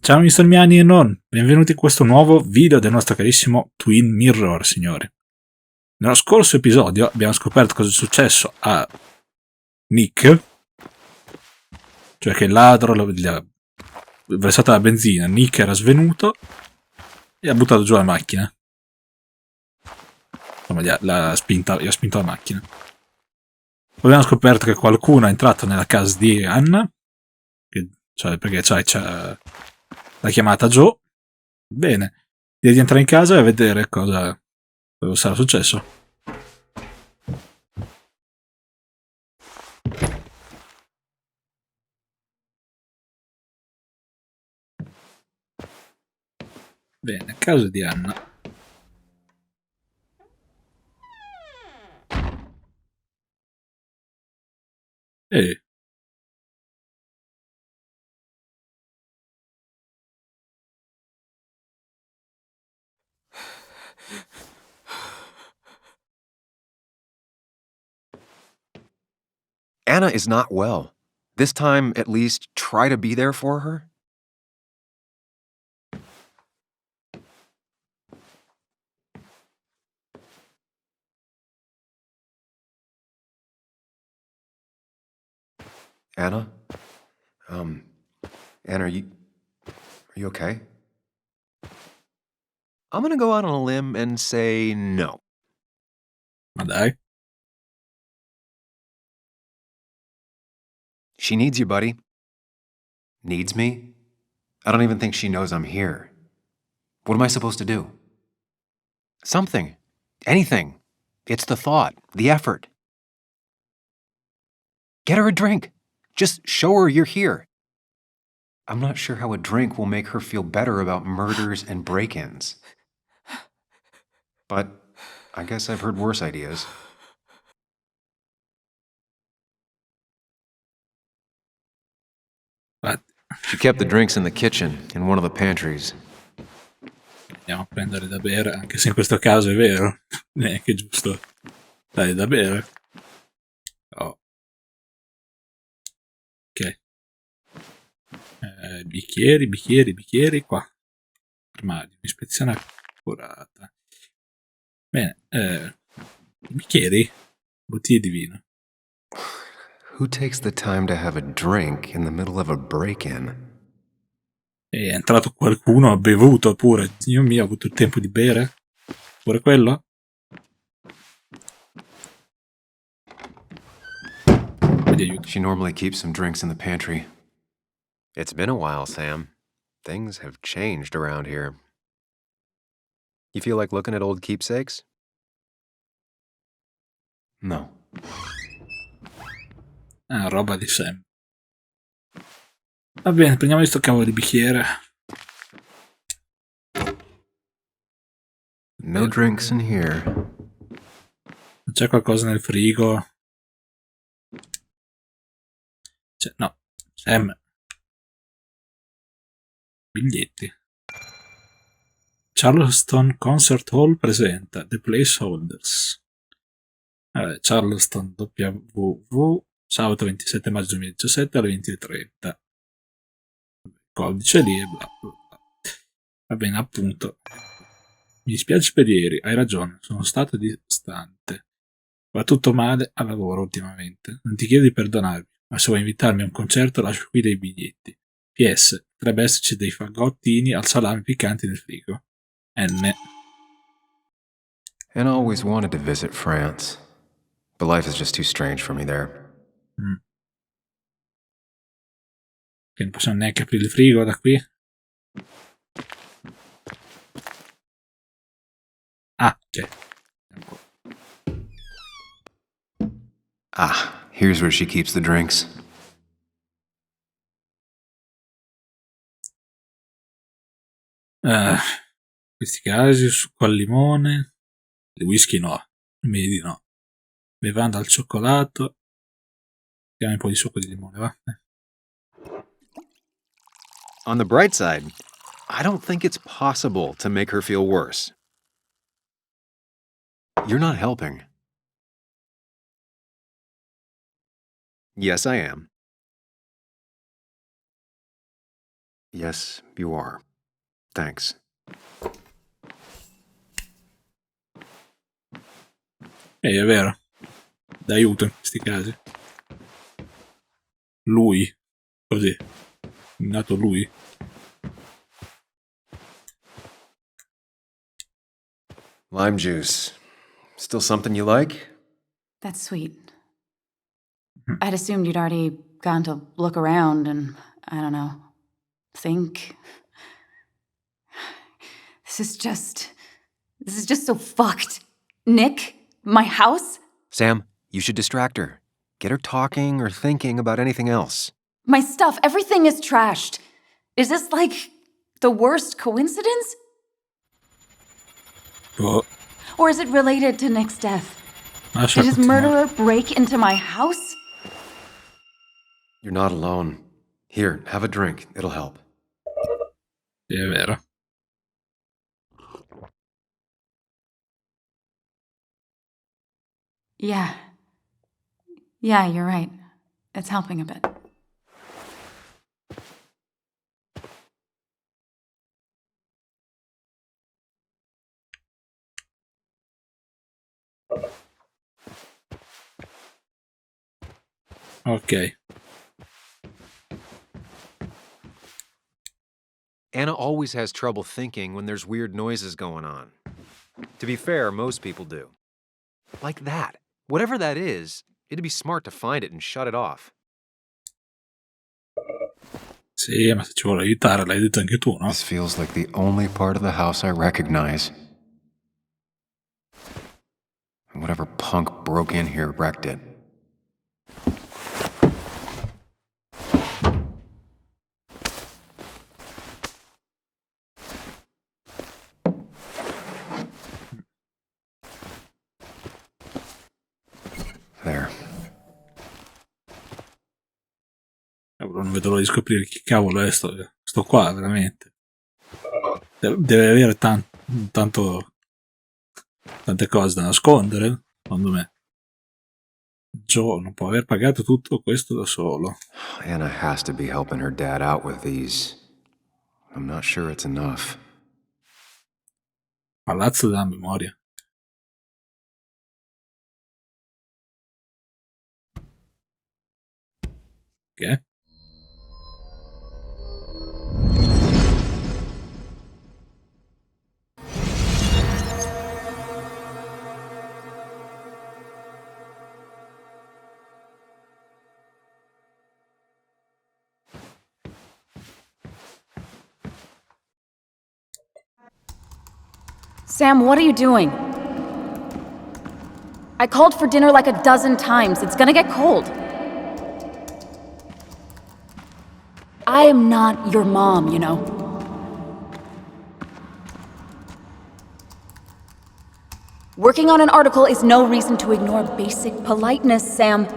Ciao mister Miani e non, benvenuti in questo nuovo video del nostro carissimo Twin Mirror, signori. Nello scorso episodio abbiamo scoperto cosa è successo a Nick, cioè che il ladro gli ha versato la benzina, Nick era svenuto e ha buttato giù la macchina. Insomma, gli ha spinto la macchina. Poi abbiamo scoperto che qualcuno è entrato nella casa di Anna, perché c'ha la chiamata Joe. Bene, devi entrare in casa e vedere cosa sarà successo. Bene, casa di Anna. E Anna is not well. This time, at least, try to be there for her. Anna? Anna, are you okay? I'm gonna go out on a limb and say no. ma dai. She needs you, buddy. Needs me? I don't even think she knows I'm here. What am I supposed to do? Something. Anything. It's the thought, the effort. Get her a drink. Just show her you're here. I'm not sure how a drink will make her feel better about murders and break-ins. But I guess I've heard worse ideas. She kept the drinks in the kitchen, in one of the pantries. Andiamo a prendere da bere, anche se in questo caso è vero. Neanche giusto. Dai, da bere. Oh. Ok. Bicchieri, qua. Armadio, ispezione accurata. Bene, bicchieri, bottiglie di vino. Who takes the time to have a drink in the middle of a break-in? È entrato qualcuno, ha bevuto pure. Dio mio, ha avuto il tempo di bere? Pure quello? She normally keeps some drinks in the pantry. It's been a while, Sam. Things have changed around here. You feel like looking at old keepsakes? No. Ah, roba di Sam. Va bene, prendiamo questo cavolo di bicchiere. No drinks in here. C'è qualcosa nel frigo? No, Sam. Biglietti. Charleston Concert Hall presenta The Placeholders. Charleston www, sabato 27 maggio 2017 alle 20:30. Codice lì e bla bla bla. Va bene, appunto. Mi dispiace per ieri, hai ragione, sono stato distante. Va tutto male al lavoro ultimamente. Non ti chiedo di perdonarmi, ma se vuoi invitarmi a un concerto lascio qui dei biglietti. PS, potrebbe esserci dei fagottini al salame piccanti nel frigo. N. And I always wanted to visit France, but life is just too strange for me there. Che non possiamo neanche aprire il frigo da qui. Ah, ok. Ah, here's where she keeps the drinks. Questi casi, succo al limone. Il whisky no, il medi no. Bevanda al cioccolato. Diamo un po' di succo di limone, va? On the bright side, I don't think it's possible to make her feel worse. You're not helping. Yes, I am. Yes, you are. Thanks. È vero. D'aiuto in questi casi. Lui. Così. È nato lui. Lime juice. Still something you like? That's sweet. I'd assumed you'd already gone to look around and, I don't know, think. This is just so fucked. Nick? My house? Sam, you should distract her. Get her talking or thinking about anything else. My stuff, everything is trashed. Is this like the worst coincidence? Oh, Or is it related to Nick's death? lascia Did his continuare. murderer break into my house? You're not alone. Here, have a drink. It'll help. Sì, è vero. Yeah. Yeah, you're right. It's helping a bit. Ok. Anna always has trouble thinking when there's weird noises going on. To be fair, most people do. Like that. Whatever that is, it'd be smart to find it and shut it off. Sì, ma se ci vuole aiutare, l'hai detto anche tu, no? This feels like the only part of the house I recognize. And whatever punk broke in here wrecked it. There. Cavolo, non vedo l'ora di scoprire chi cavolo è sto qua, veramente. Deve avere tante cose da nascondere, secondo me. Joe non può aver pagato tutto questo da solo. Anna has to be helping her dad out with these. I'm not sure it's enough. Palazzo della memoria. Che? Sam, what are you doing? I called for dinner like a dozen times. It's gonna get cold. I am not your mom, you know. Working on an article is no reason to ignore basic politeness, Sam.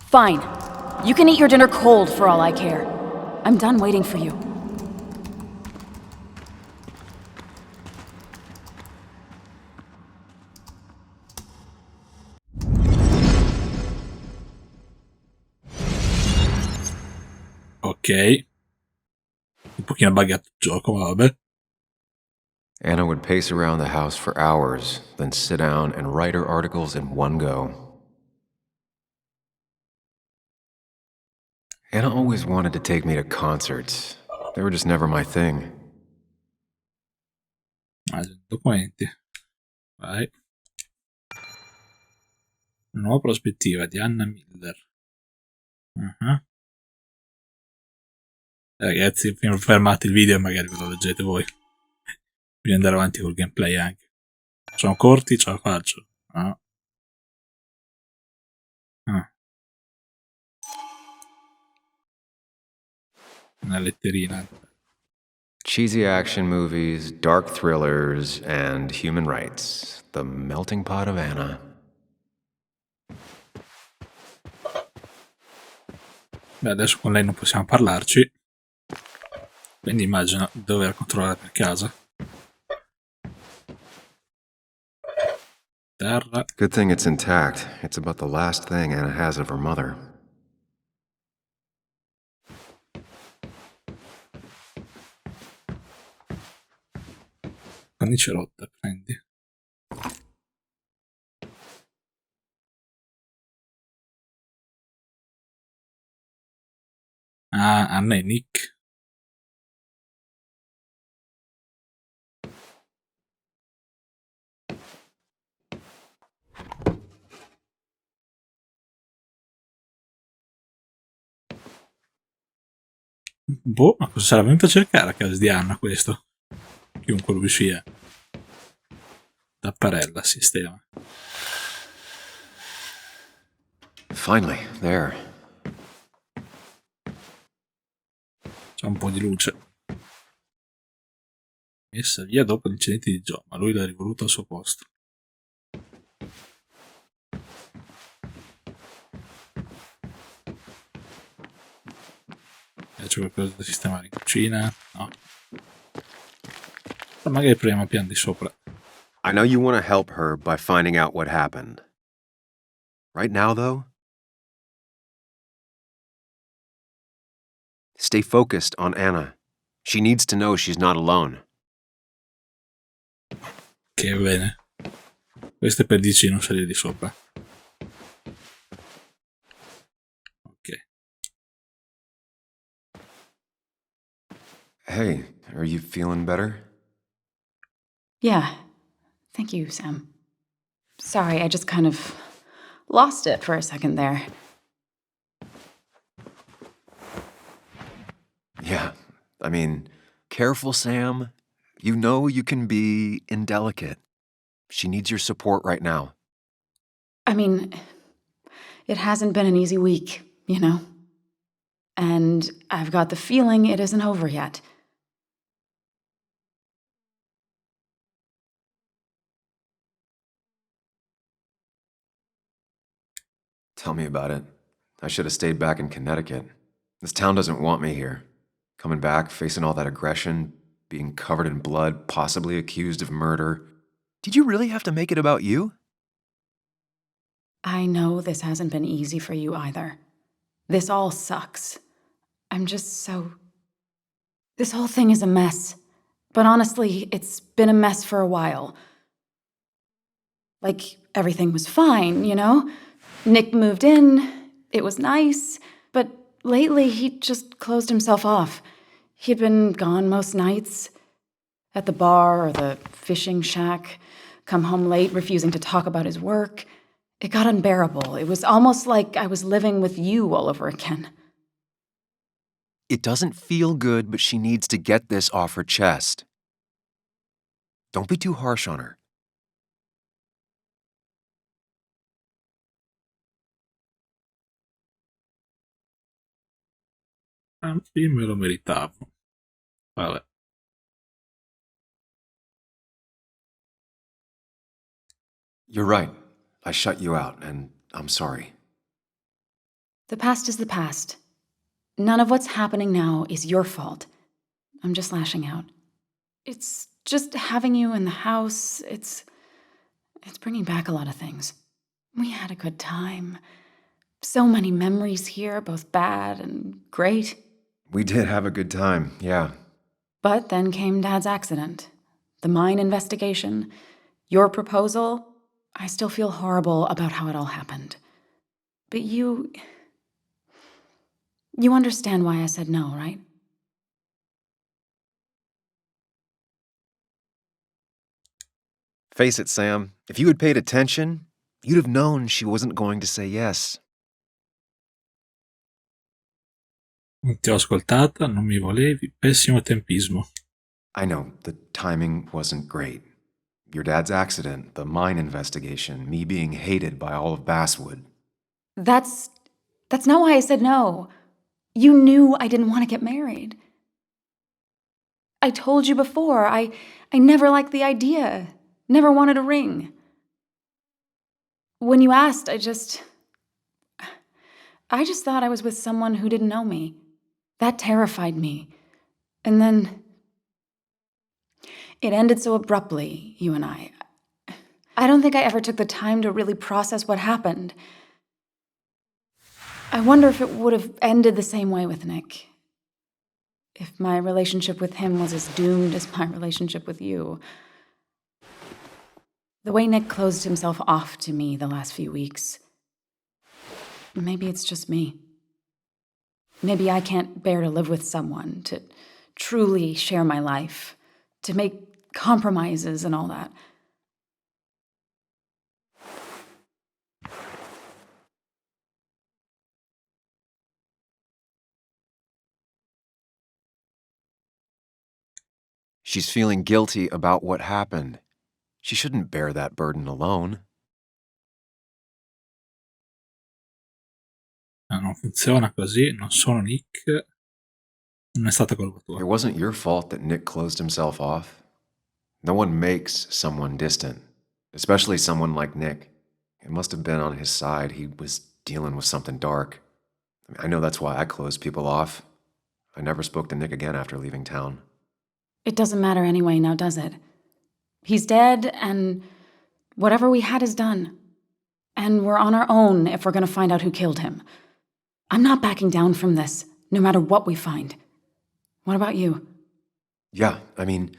Fine. You can eat your dinner cold for all I care. I'm done waiting for you. Ok. Un pochino buggato il gioco, ma vabbè. Anna would pace around the house for hours, then sit down and write her articles in one go. Anna always wanted to take me to concerts. They were just never my thing. Documenti. Vai. Una nuova prospettiva di Anna Miller. Uh-huh. Ragazzi, fermate il video e magari ve lo leggete voi. Prima di andare avanti col gameplay anche. Sono corti, ce la faccio. No. Ah. Una letterina. Cheesy action movies, dark thrillers, and human rights. The melting pot of Anna. Beh, adesso con lei non possiamo parlarci. Quindi immagino di dover controllare per casa. Terra. Good thing it's intact. It's about the last thing Anna has of her mother. Camicia rotta, prendi. Ah, Anna e Nick. Boh, ma cosa sarà venuto a cercare a casa di Anna questo? Chiunque lui sia. Tapparella, sistema. Finally, there. C'è un po' di luce. Messa via dopo l'incidente di Joe, ma lui l'ha rivoluto al suo posto. C'è qualcosa da sistemare in cucina? No. Ma magari proviamo al piano di sopra. I know you want to help her by finding out what happened. Right now, though, stay focused on Anna. She needs to know she's not alone. Che bene. Questo è per dirci di non salire di sopra. Ok. Hey, are you feeling better? Yeah. Thank you, Sam. Sorry, I just kind of lost it for a second there. Yeah, I mean, careful, Sam. You know you can be indelicate. She needs your support right now. I mean, it hasn't been an easy week, you know? And I've got the feeling it isn't over yet. Tell me about it. I should have stayed back in Connecticut. This town doesn't want me here. Coming back, facing all that aggression, being covered in blood, possibly accused of murder. Did you really have to make it about you? I know this hasn't been easy for you either. This all sucks. I'm just so... This whole thing is a mess. But honestly, it's been a mess for a while. Like, everything was fine, you know? Nick moved in, it was nice, but lately he just closed himself off. He'd been gone most nights, at the bar or the fishing shack, come home late, refusing to talk about his work. It got unbearable. It was almost like I was living with you all over again. It doesn't feel good, but she needs to get this off her chest. Don't be too harsh on her. Io me lo meritavo. Vabbè. You're right. I shut you out, and I'm sorry. The past is the past. None of what's happening now is your fault. I'm just lashing out. It's just having you in the house. It's bringing back a lot of things. We had a good time. So many memories here, both bad and great. We did have a good time, yeah. But then came Dad's accident, the mine investigation, your proposal. I still feel horrible about how it all happened. But you understand why I said no, right? Face it, Sam. If you had paid attention, you'd have known she wasn't going to say yes. Non ti ho ascoltata, non mi volevi. Pessimo tempismo. I know, the timing wasn't great. Your dad's accident, the mine investigation, me being hated by all of Basswood. That's not why I said no. You knew I didn't want to get married. I told you before, I never liked the idea. Never wanted a ring. When you asked, I just thought I was with someone who didn't know me. That terrified me. And then it ended so abruptly, you and I. I don't think I ever took the time to really process what happened. I wonder if it would have ended the same way with Nick. If my relationship with him was as doomed as my relationship with you. The way Nick closed himself off to me the last few weeks. Maybe it's just me. Maybe I can't bear to live with someone, to truly share my life, to make compromises and all that. She's feeling guilty about what happened. She shouldn't bear that burden alone. Non funziona così, non sono Nick, non è stata colpa tua. It wasn't your fault that Nick closed himself off. No one makes someone distant, especially someone like Nick. It must have been on his side. He was dealing with something dark. I know that's why I closed people off. I never spoke to Nick again after leaving town. It doesn't matter anyway, now does it? He's dead, and whatever we had is done. And we're on our own if we're gonna find out who killed him. I'm not backing down from this, no matter what we find. What about you? Yeah, I mean,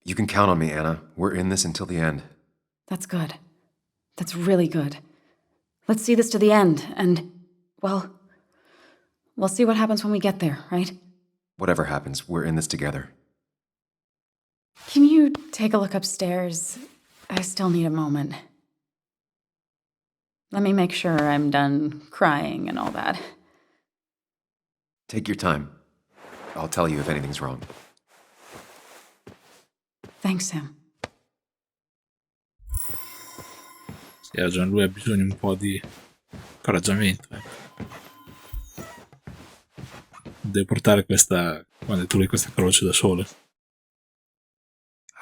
you can count on me, Anna. We're in this until the end. That's good. That's really good. Let's see this to the end, and, well, we'll see what happens when we get there, right? Whatever happens, we're in this together. Can you take a look upstairs? I still need a moment. Let me make sure I'm done crying and all that. Take your time. I'll tell you if anything's wrong. Thanks, Sam. Sì, ha ragione, lui ha bisogno un po' di incoraggiamento. Deve portare questa, come hai detto lui, questa croce da sole.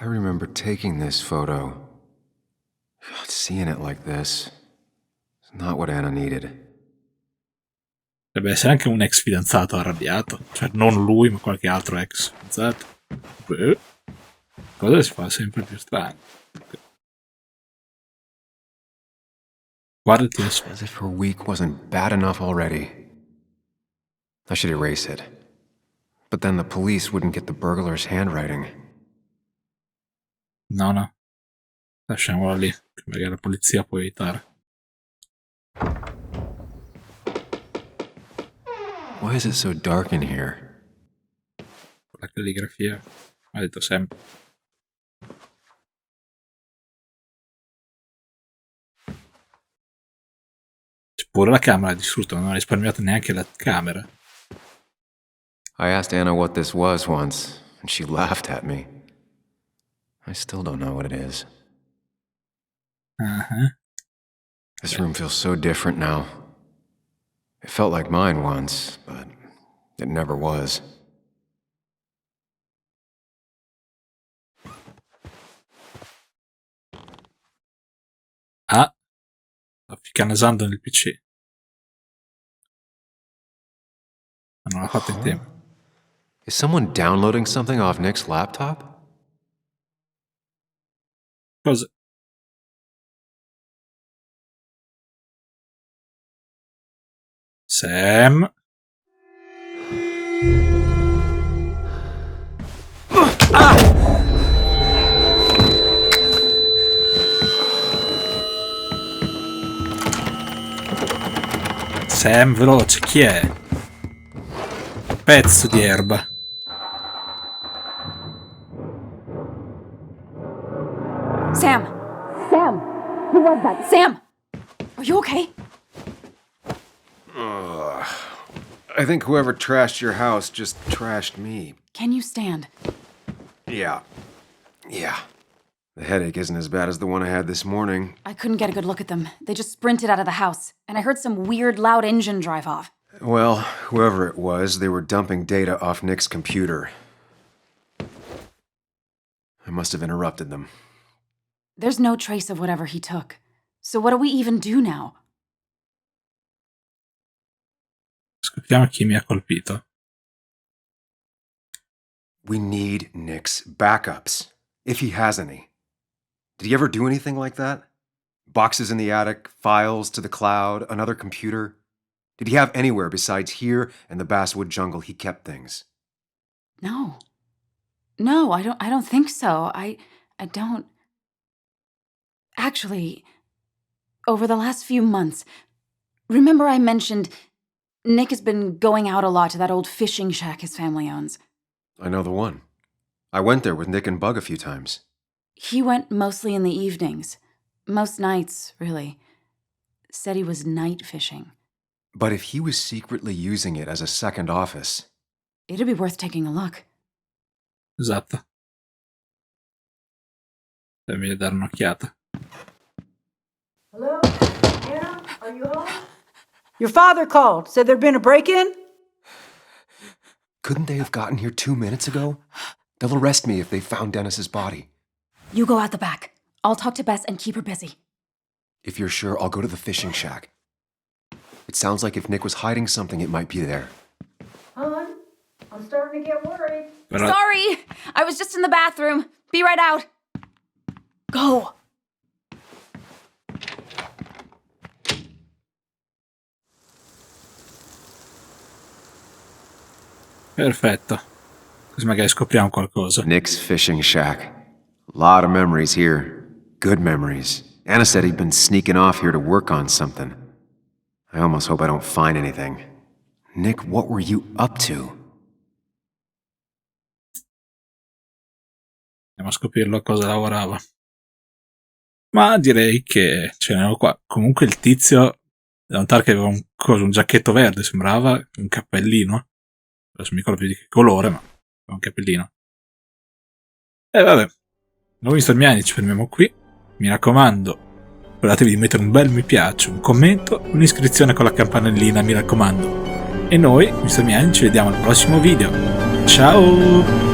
I remember taking this photo. Seeing it like this. It's not what Anna needed. Deve essere anche un ex fidanzato arrabbiato. Cioè, non lui, ma qualche altro ex fidanzato. Beh, cosa si fa sempre più strano. Guardati adesso. As if her week wasn't bad enough already. I should erase it. But then the police wouldn't get the burglar's handwriting. No. Lasciamola lì, che magari la polizia può evitare. Why is it so dark in here? La calligrafia, ha detto sempre. C'è pure la camera distrutta, non ha risparmiato neanche la camera. I asked Anna what this was once, and she laughed at me. I still don't know what it is. This room feels so different now. It felt like mine once, but it never was. Ah, sta ficcanasando nel PC. Ma non l'ha fatto in tempo. Is someone downloading something off Nick's laptop? Cosa? Sam? Sam, veloce, chi è? Pezzo di erba. Sam! Sam! Who was that? Sam! Are you okay? I think whoever trashed your house just trashed me. Can you stand? Yeah. The headache isn't as bad as the one I had this morning. I couldn't get a good look at them. They just sprinted out of the house, and I heard some weird, loud engine drive off. Well, whoever it was, they were dumping data off Nick's computer. I must have interrupted them. There's no trace of whatever he took. So what do we even do now? Scopriamo chi mi ha colpito. We need Nick's backups, if he has any. Did he ever do anything like that? Boxes in the attic, files to the cloud, another computer? Did he have anywhere besides here and the basswood jungle he kept things? No. No, I don't think so. I don't. Actually, over the last few months, remember I mentioned Nick has been going out a lot to that old fishing shack his family owns. I know the one. I went there with Nick and Bug a few times. He went mostly in the evenings. Most nights, really. Said he was night fishing. But if he was secretly using it as a second office... It'd be worth taking a look. Esatto. Devi dare un'occhiata. Hello? Anna? Are you home? Your father called. Said there'd been a break-in? Couldn't they have gotten here 2 minutes ago? They'll arrest me if they found Dennis's body. You go out the back. I'll talk to Bess and keep her busy. If you're sure, I'll go to the fishing shack. It sounds like if Nick was hiding something, it might be there. Hon, I'm starting to get worried. Però Sorry! I was just in the bathroom. Be right out. Go! perfetto. Così magari scopriamo qualcosa. Nick's fishing shack. Lot of memories here. Good memories. Anna said he'd been sneaking off here to work on something. I almost hope I don't find anything. Nick, what were you up to? Andiamo a scoprirlo a cosa lavorava. Ma direi che ce n'erano qua. Comunque il tizio, da notare che aveva un giacchetto verde, sembrava un cappellino. Adesso non mi ricordo più di che colore, ma un cappellino. E vabbè, abbiamo visto il Miani, ci fermiamo qui. Mi raccomando, ricordatevi di mettere un bel mi piace, un commento, un'iscrizione con la campanellina, mi raccomando. E noi, Mr. Miani, ci vediamo al prossimo video. Ciao!